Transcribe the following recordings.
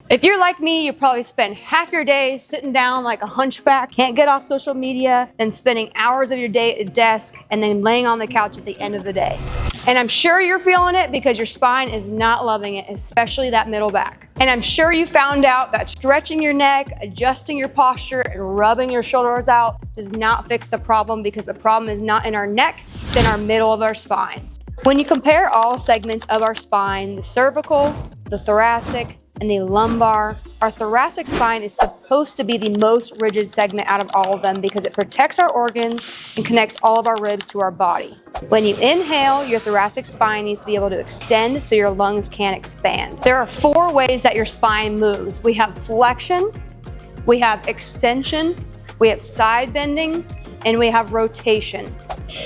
If you're like me, you probably spend half your day sitting down like a hunchback, can't get off social media, then spending hours of your day at a desk, and then laying on the couch at the end of the day. And I'm sure you're feeling it because your spine is not loving it, especially that middle back. And I'm sure you found out that stretching your neck, adjusting your posture, and rubbing your shoulders out does not fix the problem, because the problem is not in our neck, it's in our middle of our spine. When you compare all segments of our spine, the cervical, the thoracic, and the lumbar, our thoracic spine is supposed to be the most rigid segment out of all of them because it protects our organs and connects all of our ribs to our body. When you inhale, your thoracic spine needs to be able to extend so your lungs can expand. There are 4 ways that your spine moves. We have flexion, we have extension, we have side bending, and we have rotation.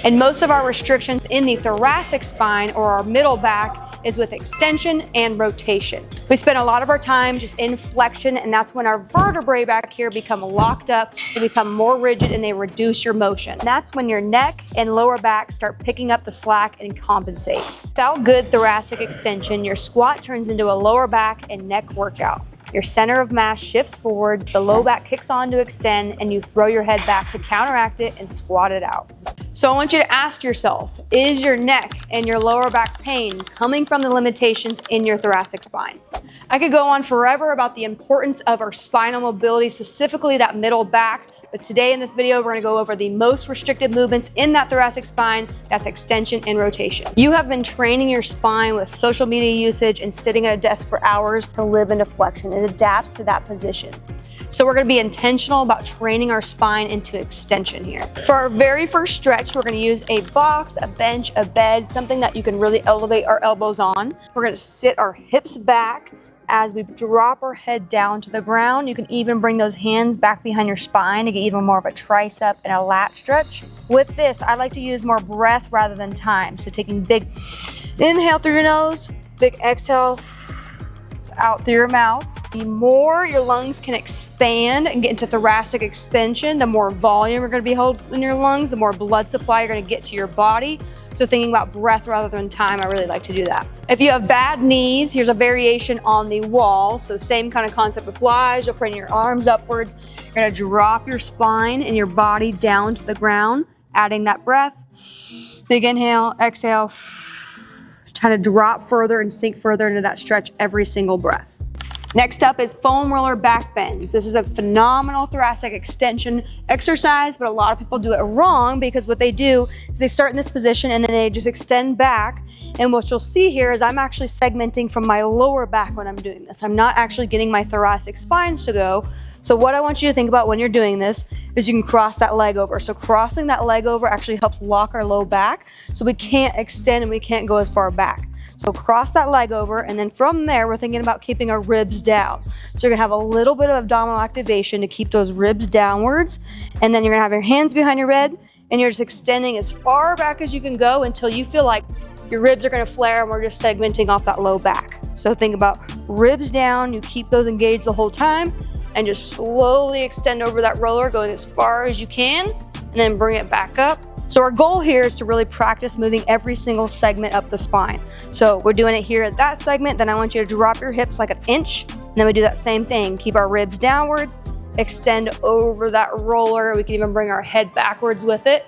And most of our restrictions in the thoracic spine, or our middle back, is with extension and rotation. We spend a lot of our time just in flexion, and that's when our vertebrae back here become locked up, they become more rigid, and they reduce your motion. That's when your neck and lower back start picking up the slack and compensate. Without good thoracic extension, your squat turns into a lower back and neck workout. Your center of mass shifts forward, the low back kicks on to extend, and you throw your head back to counteract it and squat it out. So I want you to ask yourself, is your neck and your lower back pain coming from the limitations in your thoracic spine? I could go on forever about the importance of our spinal mobility, specifically that middle back, but today in this video, we're gonna go over the most restrictive movements in that thoracic spine, that's extension and rotation. You have been training your spine with social media usage and sitting at a desk for hours to live into flexion. It adapts to that position. So we're gonna be intentional about training our spine into extension here. For our very first stretch, we're gonna use a box, a bench, a bed, something that you can really elevate our elbows on. We're gonna sit our hips back as we drop our head down to the ground. You can even bring those hands back behind your spine to get even more of a tricep and a lat stretch. With this, I like to use more breath rather than time. So taking big inhale through your nose, big exhale out through your mouth. The more your lungs can expand and get into thoracic expansion, the more volume you're gonna be holding in your lungs, the more blood supply you're gonna get to your body. So thinking about breath rather than time, I really like to do that. If you have bad knees, here's a variation on the wall. So same kind of concept with flies. You'll bring your arms upwards. You're gonna drop your spine and your body down to the ground, adding that breath. Big inhale, exhale. Trying to drop further and sink further into that stretch every single breath. Next up is foam roller back bends. This is a phenomenal thoracic extension exercise, but a lot of people do it wrong because what they do is they start in this position and then they just extend back. And what you'll see here is I'm actually segmenting from my lower back when I'm doing this. I'm not actually getting my thoracic spines to go. So what I want you to think about when you're doing this is you can cross that leg over. So crossing that leg over actually helps lock our low back, so we can't extend and we can't go as far back. So cross that leg over, and then from there, we're thinking about keeping our ribs down. So you're gonna have a little bit of abdominal activation to keep those ribs downwards, and then you're gonna have your hands behind your head, and you're just extending as far back as you can go until you feel like your ribs are gonna flare, and we're just segmenting off that low back. So think about ribs down, you keep those engaged the whole time, and just slowly extend over that roller, going as far as you can, and then bring it back up. So our goal here is to really practice moving every single segment up the spine. So we're doing it here at that segment, then I want you to drop your hips like an inch, and then we do that same thing. Keep our ribs downwards, extend over that roller. We can even bring our head backwards with it.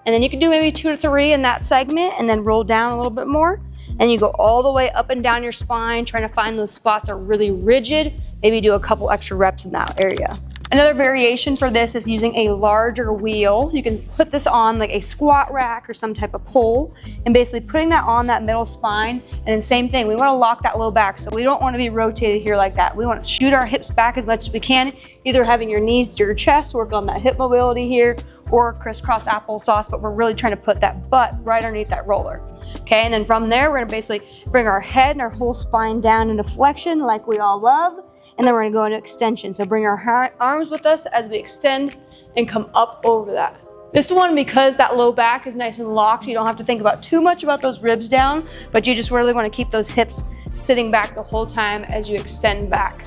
And then you can do maybe 2 to 3 in that segment, and then roll down a little bit more. And you go all the way up and down your spine, trying to find those spots that are really rigid. Maybe do a couple extra reps in that area. Another variation for this is using a larger wheel. You can put this on like a squat rack or some type of pole, and basically putting that on that middle spine. And then same thing, we want to lock that low back. So we don't want to be rotated here like that. We want to shoot our hips back as much as we can, either having your knees to your chest, work on that hip mobility here, or crisscross applesauce, but we're really trying to put that butt right underneath that roller. Okay, and then from there, we're gonna basically bring our head and our whole spine down into flexion like we all love, and then we're gonna go into extension. So bring our arms with us as we extend and come up over that. This one, because that low back is nice and locked, you don't have to think about too much about those ribs down, but you just really wanna keep those hips sitting back the whole time as you extend back.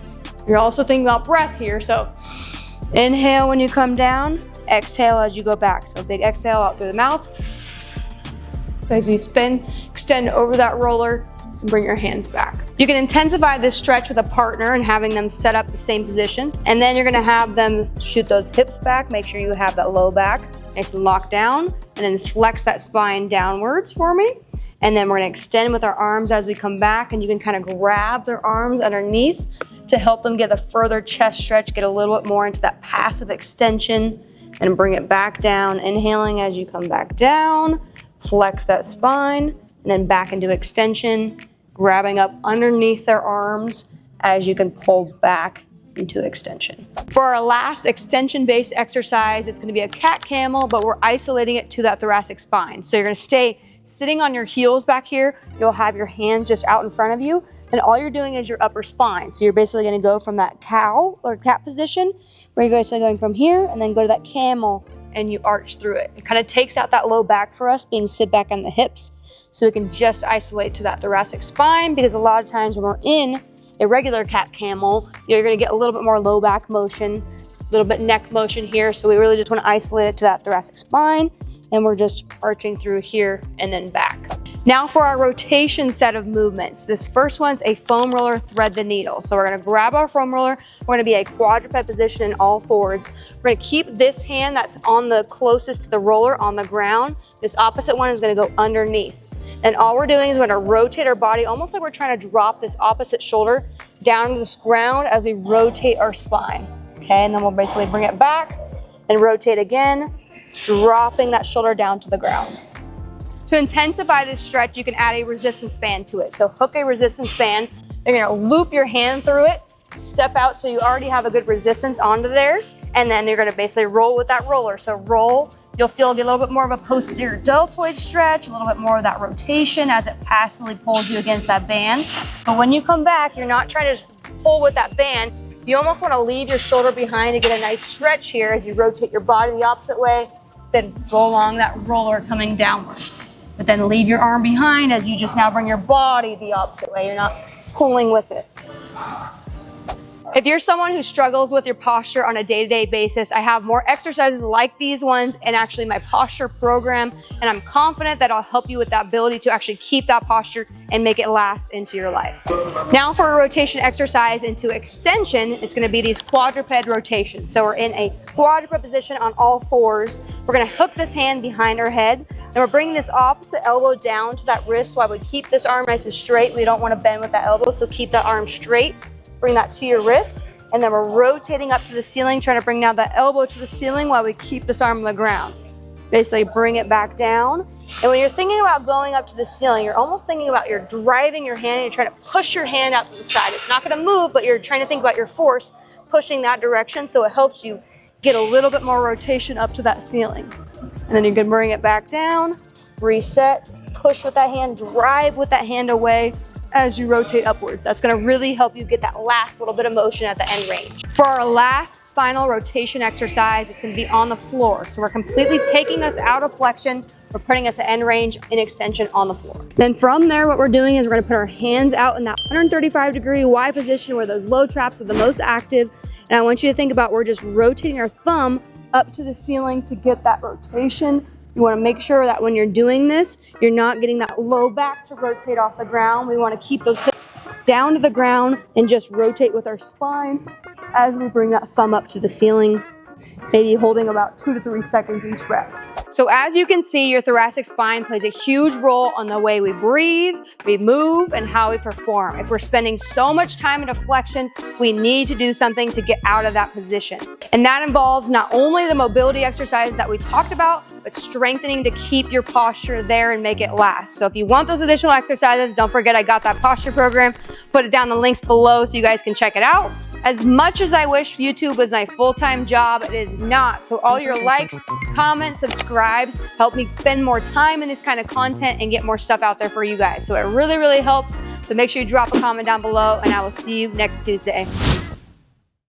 You're also thinking about breath here, so inhale when you come down, exhale as you go back. So big exhale out through the mouth. As you spin, extend over that roller and bring your hands back. You can intensify this stretch with a partner and having them set up the same position. And then you're gonna have them shoot those hips back. Make sure you have that low back nice and locked down, and then flex that spine downwards for me. And then we're gonna extend with our arms as we come back, and you can kind of grab their arms underneath to help them get a further chest stretch, get a little bit more into that passive extension, and bring it back down. Inhaling as you come back down, flex that spine, and then back into extension, grabbing up underneath their arms as you can pull back into extension. For our last extension-based exercise, it's gonna be a cat camel, but we're isolating it to that thoracic spine. So you're gonna stay sitting on your heels back here. You'll have your hands just out in front of you, and all you're doing is your upper spine. So you're basically gonna go from that cow or cat position, where you're going from here, and then go to that camel, and you arch through it. It kind of takes out that low back for us, being sit back on the hips, so we can just isolate to that thoracic spine, because a lot of times when we're in a regular cat camel, you're gonna get a little bit more low back motion, a little bit neck motion here, so we really just wanna isolate it to that thoracic spine, and we're just arching through here and then back. Now for our rotation set of movements. This first one's a foam roller thread the needle. So we're gonna grab our foam roller, we're gonna be a quadruped position in all fours. We're gonna keep this hand that's on the closest to the roller on the ground. This opposite one is gonna go underneath. And all we're doing is we're gonna rotate our body almost like we're trying to drop this opposite shoulder down to this ground as we rotate our spine. Okay, and then we'll basically bring it back and rotate again, dropping that shoulder down to the ground. To intensify this stretch, you can add a resistance band to it. So hook a resistance band, you're gonna loop your hand through it, step out so you already have a good resistance onto there, and then you're gonna basically roll with that roller. So roll, you'll feel a little bit more of a posterior deltoid stretch, a little bit more of that rotation as it passively pulls you against that band. But when you come back, you're not trying to just pull with that band. You almost wanna leave your shoulder behind to get a nice stretch here as you rotate your body the opposite way, then go along that roller coming downwards. But then leave your arm behind as you just now bring your body the opposite way. You're not pulling with it. If you're someone who struggles with your posture on a day-to-day basis, I have more exercises like these ones in actually my posture program, and I'm confident that I'll help you with that ability to actually keep that posture and make it last into your life. Now for a rotation exercise into extension, it's gonna be these quadruped rotations. So we're in a quadruped position on all fours. We're gonna hook this hand behind our head, and we're bringing this opposite elbow down to that wrist, so I would keep this arm nice and straight. We don't wanna bend with that elbow, so keep that arm straight. Bring that to your wrist, and then we're rotating up to the ceiling, trying to bring down that elbow to the ceiling while we keep this arm on the ground. Basically bring it back down. And when you're thinking about going up to the ceiling, you're almost thinking about you're driving your hand and you're trying to push your hand out to the side. It's not gonna move, but you're trying to think about your force pushing that direction, so it helps you get a little bit more rotation up to that ceiling. And then you can bring it back down, reset, push with that hand, drive with that hand away as you rotate upwards. That's gonna really help you get that last little bit of motion at the end range. For our last spinal rotation exercise, it's gonna be on the floor. So we're completely taking us out of flexion. We're putting us at end range in extension on the floor. Then from there, what we're doing is we're gonna put our hands out in that 135-degree Y position where those low traps are the most active. And I want you to think about we're just rotating our thumb up to the ceiling to get that rotation. You want to make sure that when you're doing this, you're not getting that low back to rotate off the ground. We want to keep those hips down to the ground and just rotate with our spine as we bring that thumb up to the ceiling, maybe holding about 2 to 3 seconds each rep. So as you can see, your thoracic spine plays a huge role on the way we breathe, we move, and how we perform. If we're spending so much time in a flexion, we need to do something to get out of that position. And that involves not only the mobility exercises that we talked about, but strengthening to keep your posture there and make it last. So if you want those additional exercises, don't forget I got that posture program. Put it down in the links below so you guys can check it out. As much as I wish YouTube was my full-time job, it is not. So all your likes, comments, subscribes help me spend more time in this kind of content and get more stuff out there for you guys. So it really, really helps. So make sure you drop a comment down below, and I will see you next Tuesday.